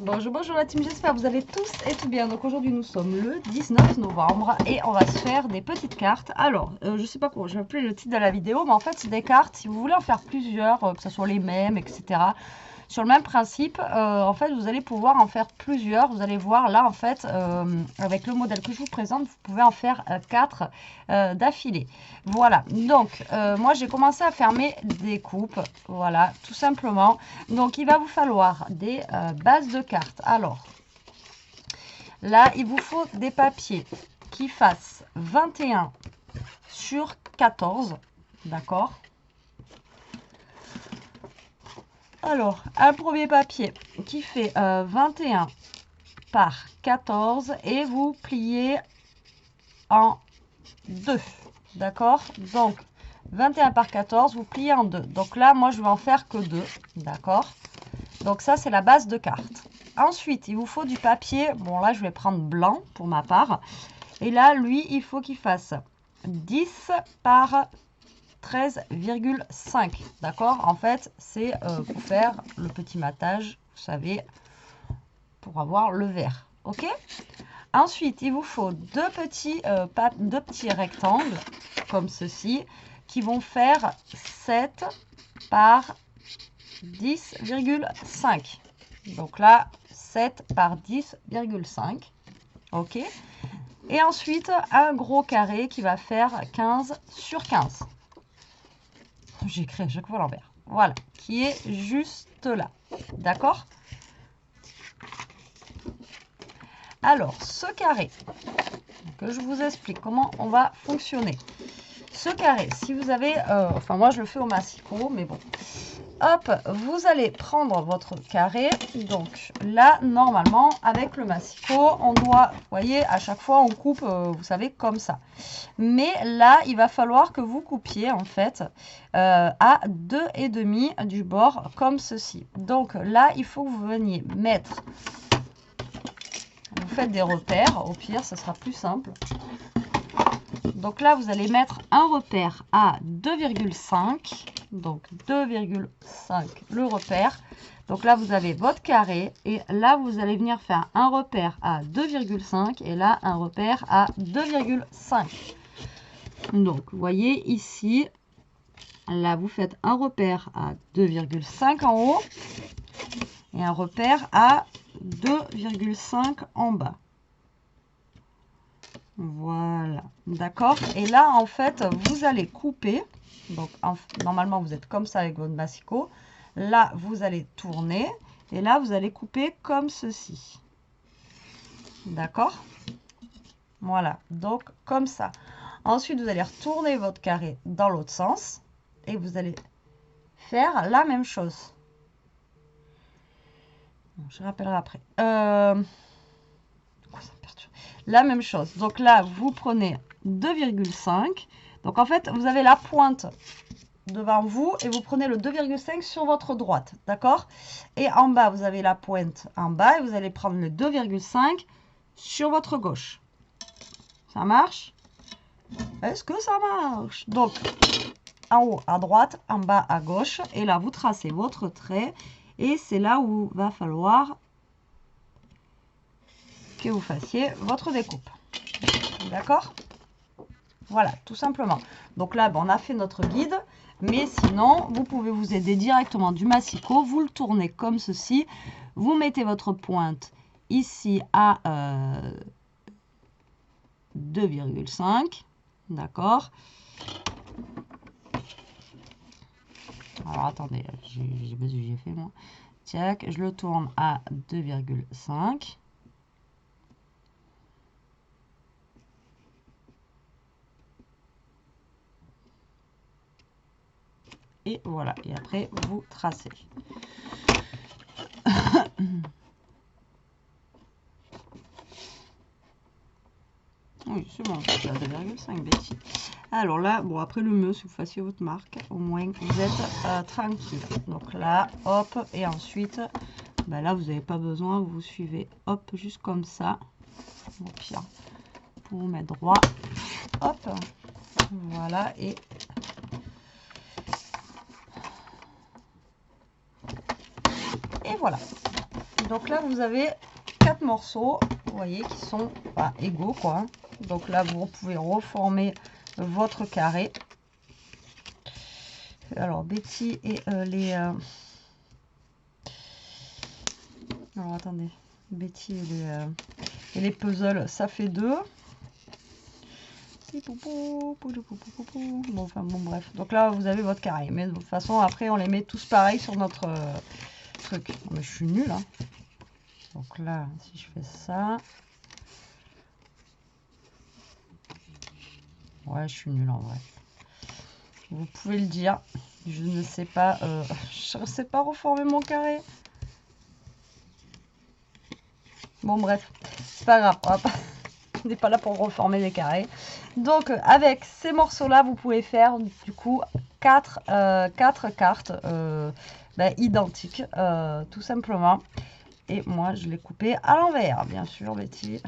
Bonjour, bonjour la team, j'espère que vous allez tous et tout bien. Donc aujourd'hui nous sommes le 19 novembre et on va se faire des petites cartes. Alors, je sais pas comment je vais appeler le titre de la vidéo, mais en fait c'est des cartes, si vous voulez en faire plusieurs, que ce soit les mêmes, etc. Sur le même principe, en fait vous allez pouvoir en faire plusieurs. Vous allez voir là en fait, avec le modèle que je vous présente, vous pouvez en faire 4 d'affilée. Voilà, donc moi j'ai commencé à faire mes découpes, voilà, tout simplement. Donc il va vous falloir des bases de cartes. Alors là, il vous faut des papiers qui fassent 21 sur 14, d'accord? Alors, un premier papier qui fait 21 par 14 et vous pliez en 2, d'accord? Donc, 21 par 14, vous pliez en 2. Donc là, moi, je vais en faire que 2, d'accord? Donc ça, c'est la base de carte. Ensuite, il vous faut du papier. Bon, là, je vais prendre blanc pour ma part. Et là, lui, il faut qu'il fasse 10 par 13,5. D'accord? En fait, c'est pour faire le petit matage, vous savez, pour avoir le vert. OK? Ensuite, il vous faut deux petits rectangles, comme ceci, qui vont faire 7 par 10,5. Donc là, 7 par 10,5. OK. Et ensuite, un gros carré qui va faire 15 sur 15. J'écris à chaque fois à l'envers. Voilà, qui est juste là. D'accord? Alors, ce carré, que je vous explique comment on va fonctionner. Ce carré, si vous avez, enfin moi je le fais au massicot, mais bon. Hop, vous allez prendre votre carré. Donc là, normalement, avec le massicot, on doit, vous voyez, à chaque fois, on coupe, vous savez, comme ça. Mais là, il va falloir que vous coupiez, en fait, à 2,5 du bord, comme ceci. Donc là, il faut que vous veniez mettre, vous faites des repères, au pire, ce sera plus simple. Donc là, vous allez mettre un repère à 2,5. Donc 2,5 le repère. Donc là, vous avez votre carré. Et là, vous allez venir faire un repère à 2,5. Et là, un repère à 2,5. Donc, vous voyez ici, là, vous faites un repère à 2,5 en haut. Et un repère à 2,5 en bas. Voilà, d'accord. Et là, en fait, vous allez couper. Donc, normalement, vous êtes comme ça avec votre massicot. Là, vous allez tourner. Et là, vous allez couper comme ceci. D'accord? Voilà, donc comme ça. Ensuite, vous allez retourner votre carré dans l'autre sens. Et vous allez faire la même chose. Je rappellerai après. La même chose. Donc là, vous prenez 2,5. Donc en fait, vous avez la pointe devant vous et vous prenez le 2,5 sur votre droite. D'accord? Et en bas, vous avez la pointe en bas et vous allez prendre le 2,5 sur votre gauche. Ça marche? Est-ce que ça marche? Donc, en haut à droite, en bas à gauche. Et là, vous tracez votre trait. Et c'est là où il va falloir que vous fassiez votre découpe. D'accord? Voilà, tout simplement. Donc là, on a fait notre guide. Mais sinon, vous pouvez vous aider directement du massicot. Vous le tournez comme ceci. Vous mettez votre pointe ici à 2,5. D'accord? Alors, attendez, j'ai fait moi. Tac, je le tourne à 2,5. Et voilà, et après vous tracez. Oui, c'est bon, c'est à 2,5 Betty. Alors là, bon, après le mieux, si vous fassiez votre marque, au moins vous êtes tranquille. Donc là, hop, et ensuite, là, vous n'avez pas besoin, vous suivez, hop, juste comme ça. Au pire, pour vous mettre droit, hop, voilà, et voilà. Donc là, vous avez 4 morceaux, vous voyez, qui sont égaux, quoi. Donc là, vous pouvez reformer votre carré. Alors, Betty et les... Alors, attendez. Betty et les puzzles, ça fait 2. Bon, enfin, bon, bref. Donc là, vous avez votre carré. Mais de toute façon, après, on les met tous pareil sur notre truc. Non, mais je suis nulle, hein. Donc là, si je fais ça... Ouais, je suis nulle en vrai. Vous pouvez le dire. Je ne sais pas... je ne sais pas reformer mon carré. Bon, bref. C'est pas grave. On n'est pas là pour reformer des carrés. Donc, avec ces morceaux-là, vous pouvez faire, du coup, 4 cartes identiques, tout simplement. Et moi, je l'ai coupé à l'envers, bien sûr, Betty.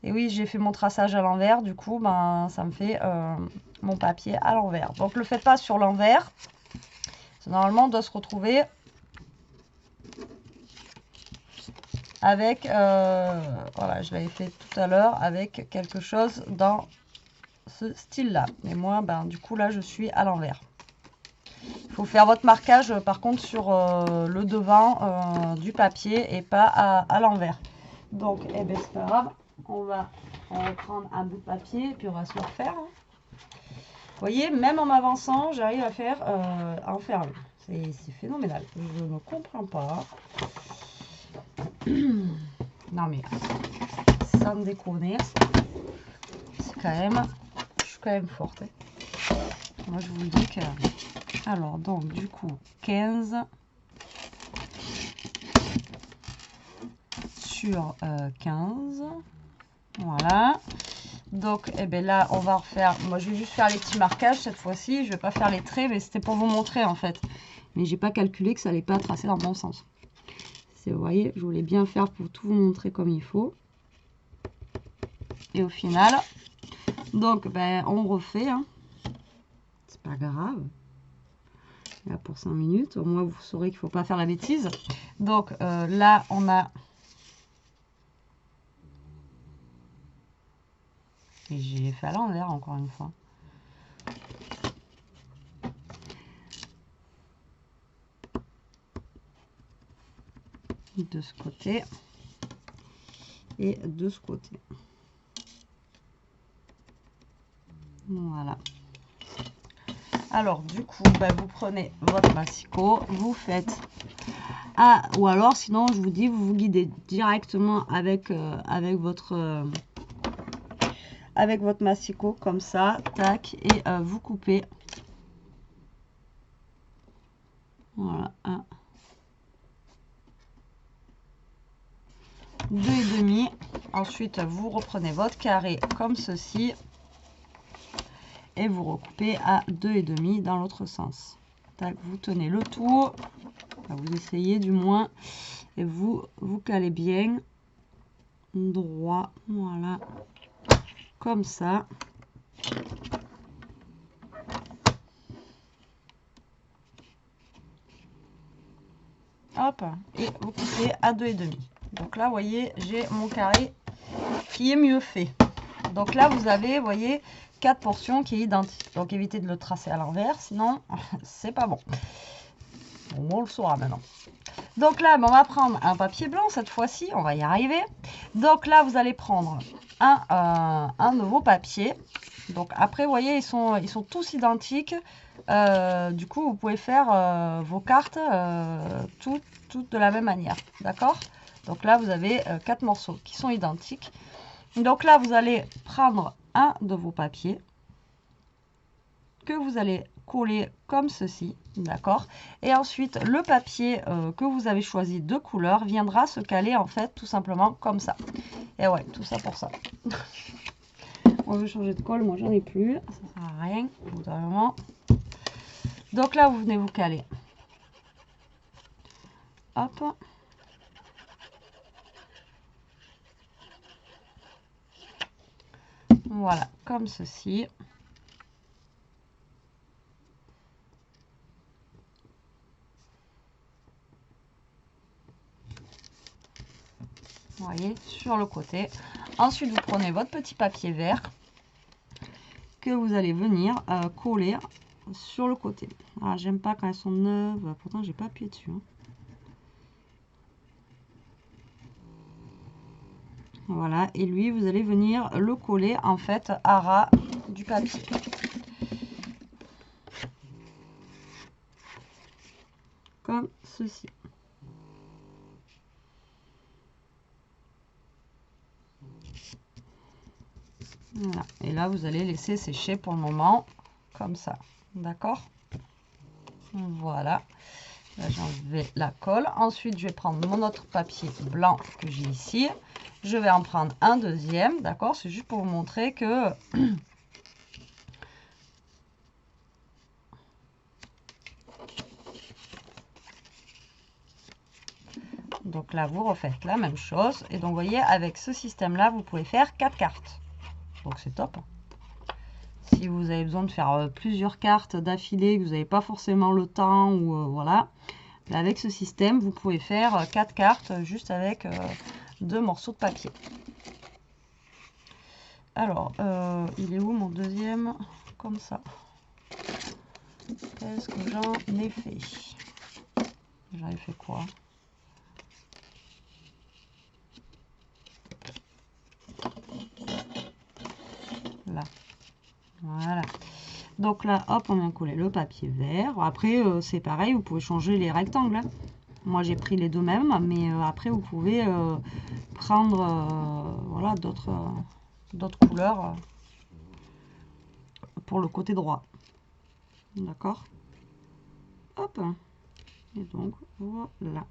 Et oui, j'ai fait mon traçage à l'envers, du coup, ben, ça me fait mon papier à l'envers. Donc, le faites pas sur l'envers. Normalement, on doit se retrouver avec, voilà, je l'avais fait tout à l'heure, avec quelque chose dans ce style-là. Et moi, ben, du coup, là, je suis à l'envers. Il faut faire votre marquage, par contre, sur le devant du papier et pas à l'envers. Donc, eh ben, c'est pas grave. On va prendre un bout de papier et puis on va se le refaire. Vous voyez, même en m'avançant, j'arrive à en faire une. C'est phénoménal. Je ne comprends pas. Non mais, sans déconner, c'est quand même, je suis quand même forte. Hein. Moi je vous le dis que, alors donc du coup 15 sur 15, voilà. Donc eh ben là on va refaire, moi je vais juste faire les petits marquages cette fois-ci, je vais pas faire les traits, mais c'était pour vous montrer en fait. Mais j'ai pas calculé que ça allait pas tracer dans le bon sens. Vous voyez, je voulais bien faire pour tout vous montrer comme il faut. Et au final, donc ben, on refait. Hein. C'est pas grave. Là pour 5 minutes, au moins vous saurez qu'il ne faut pas faire la bêtise. Donc là, on a... Et j'ai fait à l'envers encore une fois. De ce côté. Et de ce côté. Voilà. Alors, du coup, ben, vous prenez votre massicot, vous faites... Ah, ou alors, sinon, je vous dis, vous vous guidez directement avec, avec votre massicot, comme ça, tac, et vous coupez. Voilà, 1, 2,5. Ensuite, vous reprenez votre carré comme ceci. Et vous recoupez à 2,5 dans l'autre sens. Tac, vous tenez le tout. Vous essayez du moins. Et vous calez bien. Droit. Voilà. Comme ça. Hop. Et vous coupez à 2,5. Donc là, vous voyez, j'ai mon carré qui est mieux fait. Donc là, vous avez, vous voyez, 4 portions qui est identique. Donc évitez de le tracer à l'envers, sinon c'est pas bon. Bon, on le saura maintenant. Donc là, on va prendre un papier blanc cette fois-ci, on va y arriver. Donc là, vous allez prendre un de vos papiers. Donc après, vous voyez, ils sont tous identiques. Du coup, vous pouvez faire vos cartes toutes de la même manière. D'accord? Donc là, vous avez 4 morceaux qui sont identiques. Donc là, vous allez prendre un de vos papiers que vous allez coller comme ceci, d'accord? Et ensuite, le papier que vous avez choisi de couleur viendra se caler en fait tout simplement comme ça. Et ouais, tout ça pour ça. On veut changer de colle, moi j'en ai plus, ça sert à rien, au bout d'un moment. Donc là, vous venez vous caler. Hop. Voilà, comme ceci. Vous voyez, sur le côté. Ensuite, vous prenez votre petit papier vert que vous allez venir coller sur le côté. Alors, j'aime pas quand elles sont neuves. Pourtant, j'ai pas appuyé dessus. Hein. Voilà, et lui, vous allez venir le coller en fait à ras du papier. Comme ceci. Voilà. Et là, vous allez laisser sécher pour le moment, comme ça. D'accord? Voilà. Là, j'ai enlevé la colle. Ensuite, je vais prendre mon autre papier blanc que j'ai ici. Je vais en prendre un deuxième, d'accord? C'est juste pour vous montrer que... Donc là, vous refaites la même chose. Et donc, vous voyez, avec ce système-là, vous pouvez faire 4 cartes. Donc, c'est top. Si vous avez besoin de faire plusieurs cartes d'affilée, que vous n'avez pas forcément le temps, ou voilà. Là, avec ce système, vous pouvez faire 4 cartes juste avec 2 morceaux de papier. Alors, il est où mon deuxième? Comme ça. Qu'est-ce que j'en ai fait? J'en ai fait quoi? Là. Voilà. Donc là, hop, on vient coller le papier vert. Après, c'est pareil, vous pouvez changer les rectangles. Hein. Moi, j'ai pris les deux mêmes, mais après, vous pouvez prendre voilà, d'autres couleurs pour le côté droit. D'accord? Hop. Et donc, voilà.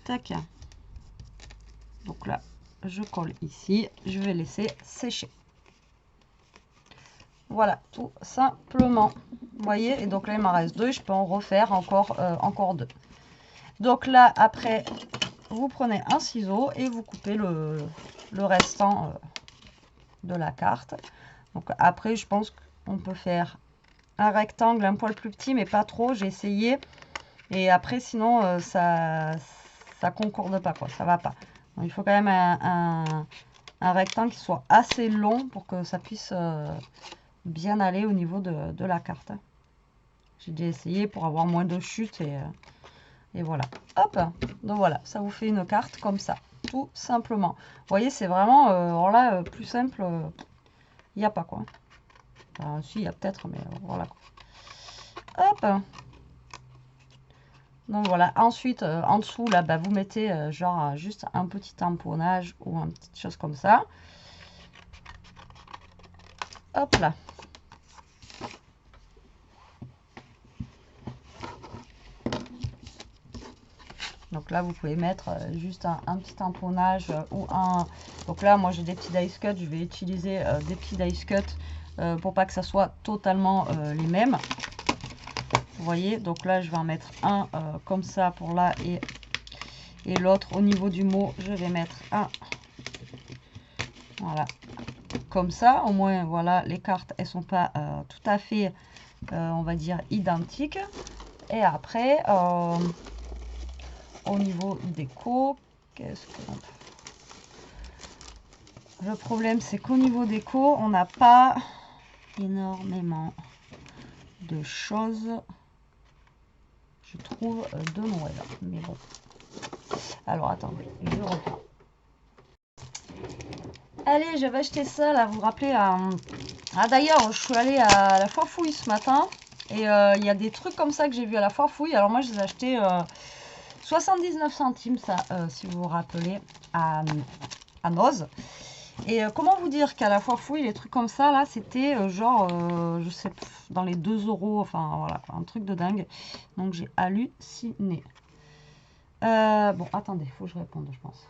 Tac. Donc là, je colle ici. Je vais laisser sécher. Voilà, tout simplement. Vous voyez? Et donc là, il m'en reste 2. Je peux en refaire encore 2. Donc là, après, vous prenez un ciseau et vous coupez le restant de la carte. Donc après, je pense qu'on peut faire un rectangle un poil plus petit, mais pas trop. J'ai essayé. Et après, sinon, ça concorde pas, quoi. Ça va pas. Donc, il faut quand même un rectangle qui soit assez long pour que ça puisse bien aller au niveau de la carte. J'ai déjà essayé pour avoir moins de chutes et voilà. Hop, donc voilà, ça vous fait une carte comme ça, tout simplement. Vous voyez, c'est vraiment, alors là, plus simple, il n'y a pas quoi. Enfin, si, il y a peut-être, mais voilà. Hop. Donc voilà, ensuite, en dessous, là, bah, vous mettez genre juste un petit tamponnage ou une petite chose comme ça. Hop là. Donc là, vous pouvez mettre juste un petit tamponnage ou un... Donc là, moi, j'ai des petits dice cut. Je vais utiliser des petits dice cut pour pas que ça soit totalement les mêmes. Vous voyez, donc là, je vais en mettre un comme ça pour là et l'autre au niveau du mot, je vais mettre un. Voilà, comme ça. Au moins, voilà, les cartes, elles sont pas tout à fait, on va dire, identiques. Et après... au niveau déco, qu'est-ce que le problème c'est qu'au niveau déco, on n'a pas énormément de choses, je trouve, de Noël. Mais bon. Alors attendez, je reprends. Allez, j'avais acheté ça là, vous vous rappelez ah d'ailleurs, je suis allée à la foire fouille ce matin et il y a des trucs comme ça que j'ai vu à la foire fouille. Alors moi je les ai achetés 79 centimes, ça, si vous vous rappelez, à Noz. Et comment vous dire qu'à la foire fouille, les trucs comme ça, là, c'était genre, je sais, dans les 2 euros, enfin, voilà, un truc de dingue. Donc, j'ai halluciné. Bon, attendez, il faut que je réponde, je pense.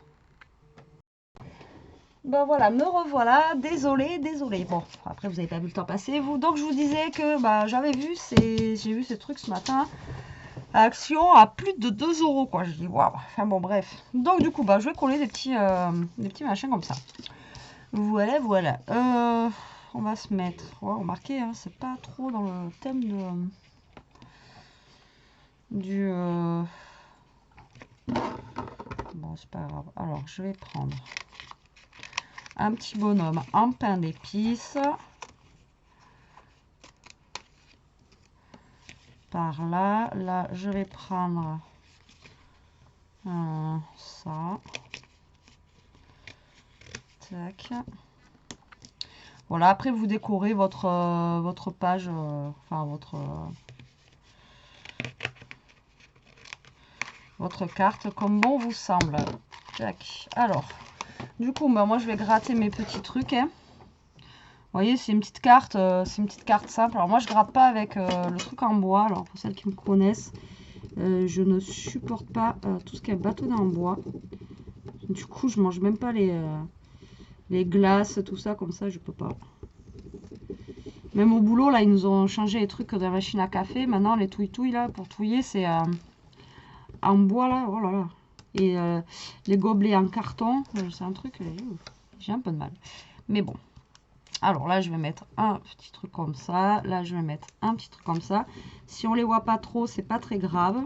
Ben voilà, me revoilà, désolé. Bon, après, vous n'avez pas vu le temps passer, vous. Donc, je vous disais que bah, j'ai vu ces trucs ce matin. Action à plus de 2 euros, quoi. Je dis waouh. Enfin bon, bref. Donc du coup, bah, je vais coller des petits machins comme ça. Voilà. On va se mettre. Ouais, remarquez, hein, c'est pas trop dans le thème du. Bon, c'est pas grave. Alors, je vais prendre un petit bonhomme en pain d'épices. Par là. Là, je vais prendre ça. Tac. Voilà, après vous décorez votre page, enfin votre carte comme bon vous semble. Tac. Alors, du coup, bah, moi je vais gratter mes petits trucs. Hein. Vous voyez, c'est une petite carte simple. Alors moi je gratte pas avec le truc en bois. Alors pour celles qui me connaissent, je ne supporte pas tout ce qui est bâtonné en bois. Du coup, je mange même pas les glaces, tout ça comme ça, je peux pas. Même au boulot, là, ils nous ont changé les trucs de la machine à café. Maintenant, les touille-touille, là, pour touiller, c'est en bois, là. Oh là là. Et les gobelets en carton, c'est un truc, j'ai un peu de mal. Mais bon. Alors là, je vais mettre un petit truc comme ça. Là, je vais mettre un petit truc comme ça. Si on les voit pas trop, c'est pas très grave.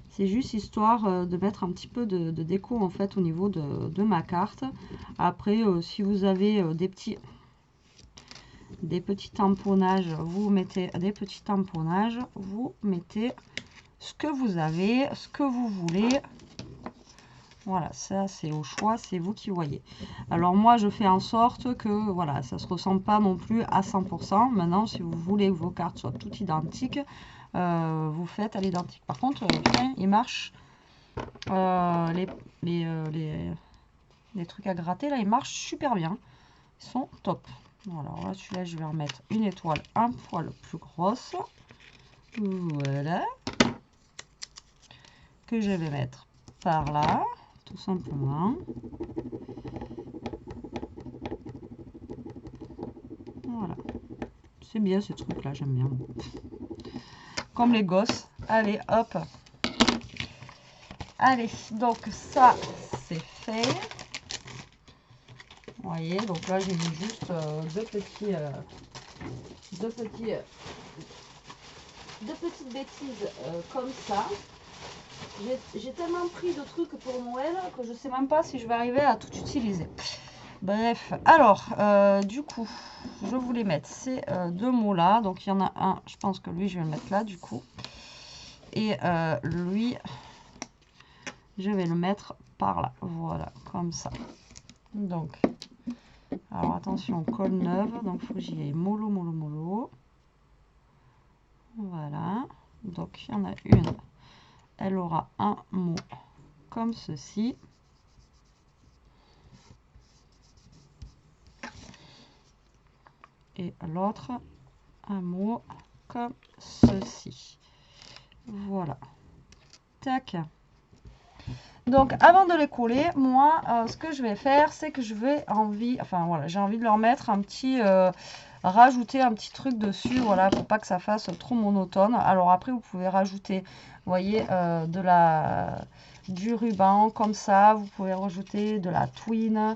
C'est juste histoire de mettre un petit peu de déco, en fait, au niveau de ma carte. Après, si vous avez des petits tamponnages, vous mettez des petits tamponnages, vous mettez ce que vous avez, ce que vous voulez. Voilà, ça c'est au choix, c'est vous qui voyez. Alors moi je fais en sorte que voilà, ça se ressemble pas non plus à 100%. Maintenant, si vous voulez que vos cartes soient toutes identiques, vous faites à l'identique. Par contre, il marche, les trucs à gratter là, ils marchent super bien. Ils sont top. Voilà, là, celui-là, je vais remettre une étoile un poil plus grosse. Voilà. Que je vais mettre par là, tout simplement. Voilà. C'est bien ce truc-là, j'aime bien. Comme les gosses. Allez, hop. Allez, donc ça, c'est fait. Vous voyez, donc là, j'ai mis juste deux petites bêtises comme ça. J'ai tellement pris de trucs pour Noël que je sais même pas si je vais arriver à tout utiliser. Bref, alors, du coup, je voulais mettre ces deux mots là. Donc, il y en a un, je pense que lui, je vais le mettre là, du coup. Et lui, je vais le mettre par là. Voilà, comme ça. Donc, alors attention, colle neuve. Donc, il faut que j'y aille mollo, mollo, mollo. Voilà. Donc, il y en a une. Elle aura un mot comme ceci. Et l'autre, un mot comme ceci. Voilà. Tac. Donc, avant de les coller, moi, ce que je vais faire, c'est que je vais j'ai envie de leur mettre un petit, rajouter un petit truc dessus, voilà, pour pas que ça fasse trop monotone. Alors après, vous pouvez rajouter, vous voyez, du ruban comme ça. Vous pouvez rajouter de la twine.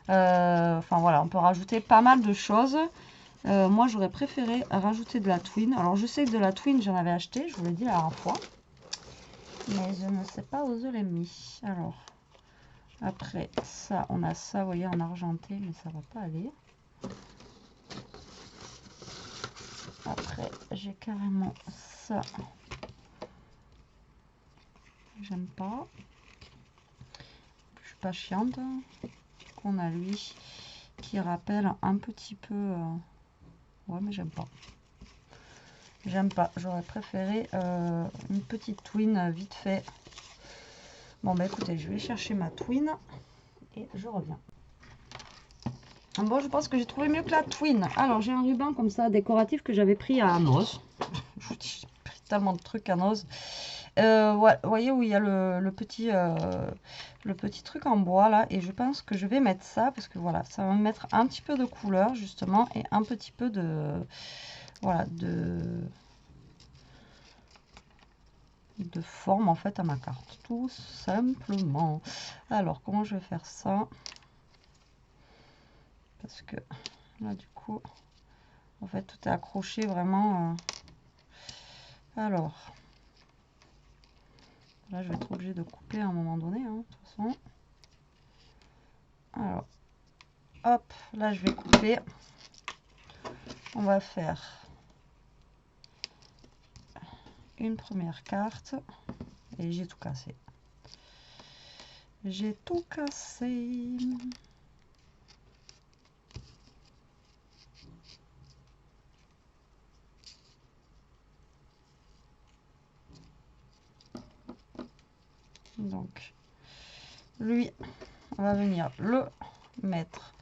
Enfin voilà, on peut rajouter pas mal de choses. Moi, j'aurais préféré rajouter de la twine. Alors, je sais que de la twine, j'en avais acheté, je vous l'ai dit la dernière fois. Mais je ne sais pas où je l'ai mis. Alors, après ça, on a ça, vous voyez, en argenté, mais ça va pas aller. Après, j'ai carrément ça. J'aime pas. Je suis pas chiante. On a lui qui rappelle un petit peu. Ouais, mais j'aime pas. J'aime pas. J'aurais préféré une petite twine vite fait. Bon, bah écoutez, je vais chercher ma twine et je reviens. Bon, je pense que j'ai trouvé mieux que la twine. Alors, j'ai un ruban comme ça, décoratif, que j'avais pris à Noz. J'ai pris tellement de trucs à Noz. Ouais, vous voyez où il y a le petit truc en bois là. Et je pense que je vais mettre ça parce que voilà, ça va me mettre un petit peu de couleur justement et un petit peu de... Voilà, de forme en fait à ma carte, tout simplement. Alors, comment je vais faire ça? Parce que là, du coup, en fait, tout est accroché vraiment. Alors, là, je vais être obligée de couper à un moment donné, hein, de toute façon. Alors, hop, là je vais couper. On va faire une première carte. Et j'ai tout cassé. J'ai tout cassé. Donc, lui, on va venir le mettre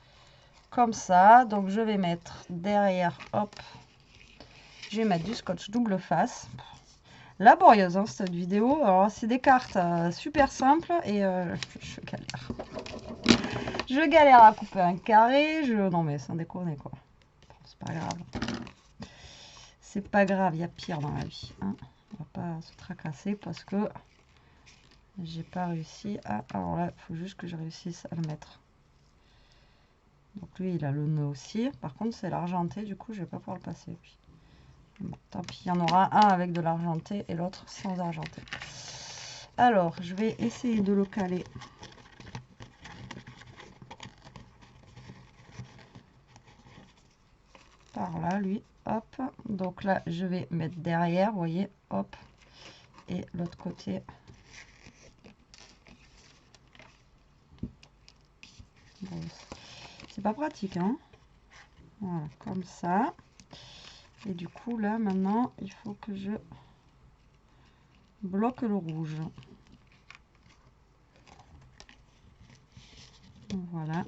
comme ça. Donc, je vais mettre derrière, hop, je vais mettre du scotch double face. Laborieuse, hein, cette vidéo. Alors, c'est des cartes super simples et je galère. Je galère à couper un carré. Non, mais sans déconner, quoi. C'est pas grave. C'est pas grave, il y a pire dans la vie. Hein. On va pas se tracasser parce que j'ai pas réussi à... Alors là, il faut juste que je réussisse à le mettre. Donc lui, il a le nœud aussi. Par contre, c'est l'argenté, du coup, je vais pas pouvoir le passer. Bon, tant pis, il y en aura un avec de l'argenté et l'autre sans argenté. Alors, je vais essayer de le caler. Par là, lui, hop. Donc là, je vais mettre derrière, vous voyez, hop. Et l'autre côté... Bon, c'est pas pratique, hein. Voilà, comme ça. Et du coup, là, maintenant, il faut que je bloque le rouge. Voilà.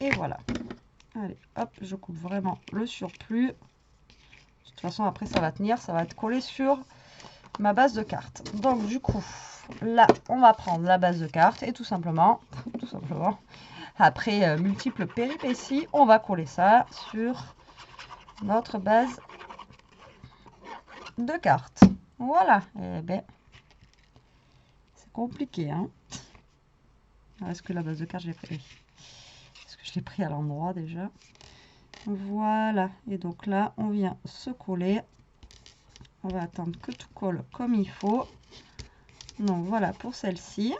Et voilà. Allez, hop, je coupe vraiment le surplus. De toute façon, après, ça va tenir. Ça va être collé sur ma base de carte. Donc, du coup, là, on va prendre la base de carte et tout simplement, après multiples péripéties, on va coller ça sur notre base de carte. Voilà. Eh ben, c'est compliqué, hein. Est-ce que la base de carte, j'ai pris? Est-ce que je l'ai pris à l'endroit déjà? Voilà. Et donc là, on vient se coller. On va attendre que tout colle comme il faut. Donc voilà pour celle-ci.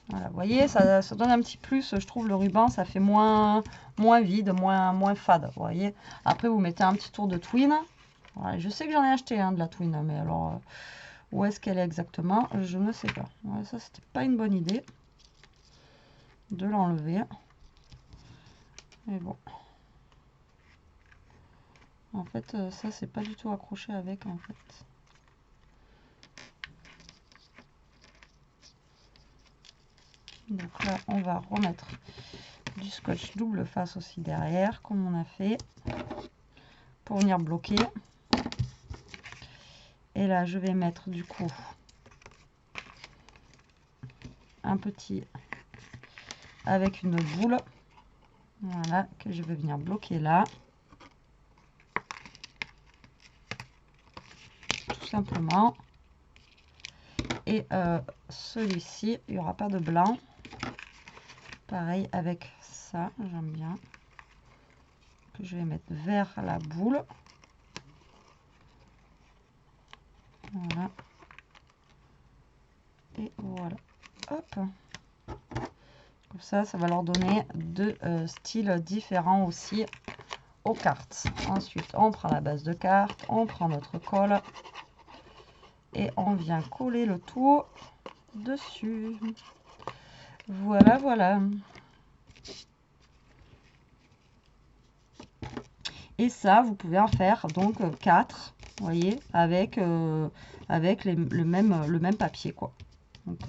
Voilà, vous voyez, ça donne un petit plus, je trouve, le ruban, ça fait moins vide, moins fade, vous voyez. Après, vous mettez un petit tour de twine. Voilà, je sais que j'en ai acheté de la twine, mais alors, où est-ce qu'elle est exactement? Je ne sais pas. Ouais, ça, c'était pas une bonne idée de l'enlever. Mais bon. En fait, ça, c'est pas du tout accroché avec, en fait. Donc là, on va remettre du scotch double face aussi derrière, comme on a fait, pour venir bloquer. Et là, je vais mettre du coup un petit avec une boule, voilà, que je vais venir bloquer là. Tout simplement. Et celui-ci, il n'y aura pas de blanc. Pareil avec ça, j'aime bien. Que je vais mettre vers la boule. Voilà. Et voilà. Hop. Comme ça va leur donner deux styles différents aussi aux cartes. Ensuite, on prend la base de carte, on prend notre colle et on vient coller le tout dessus. Voilà, voilà. Et ça, vous pouvez en faire donc 4, vous voyez, avec le même papier, quoi. Donc,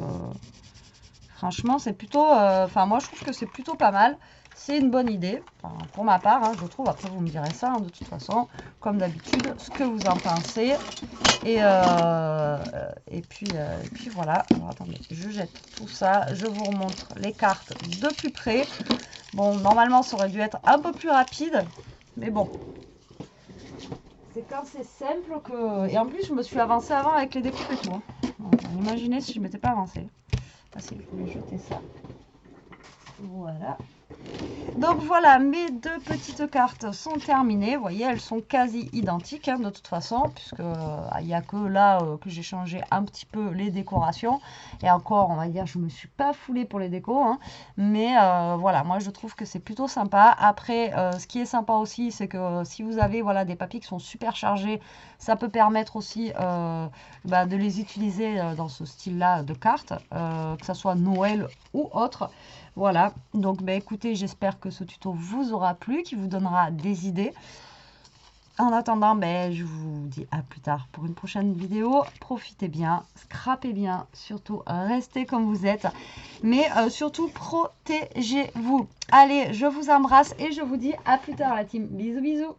franchement, c'est plutôt... Enfin, moi, je trouve que c'est plutôt pas mal. C'est une bonne idée, enfin, pour ma part, hein, je trouve. Après, vous me direz ça, hein, de toute façon, comme d'habitude, ce que vous en pensez. Et puis voilà. Alors, attendez, je jette tout ça. Je vous remontre les cartes de plus près. Bon, normalement, ça aurait dû être un peu plus rapide. Mais bon, c'est quand c'est simple que... Et en plus, je me suis avancée avant avec les découpes et tout. Hein. Donc, imaginez si je ne m'étais pas avancée. Ah si, je vais jeter ça. Voilà. Donc voilà, mes deux petites cartes sont terminées. Vous voyez, elles sont quasi identiques hein, de toute façon, puisque il n'y a que là que j'ai changé un petit peu les décorations. Et encore, on va dire, je me suis pas foulée pour les décos. Hein, mais voilà, moi je trouve que c'est plutôt sympa. Après, ce qui est sympa aussi, c'est que si vous avez voilà, des papiers qui sont super chargés, ça peut permettre aussi de les utiliser dans ce style-là de cartes, que ce soit Noël ou autre. Voilà, donc écoutez, j'espère que ce tuto vous aura plu, qu'il vous donnera des idées. En attendant, je vous dis à plus tard pour une prochaine vidéo. Profitez bien, scrapez bien, surtout restez comme vous êtes, mais surtout protégez-vous. Allez, je vous embrasse et je vous dis à plus tard la team. Bisous bisous.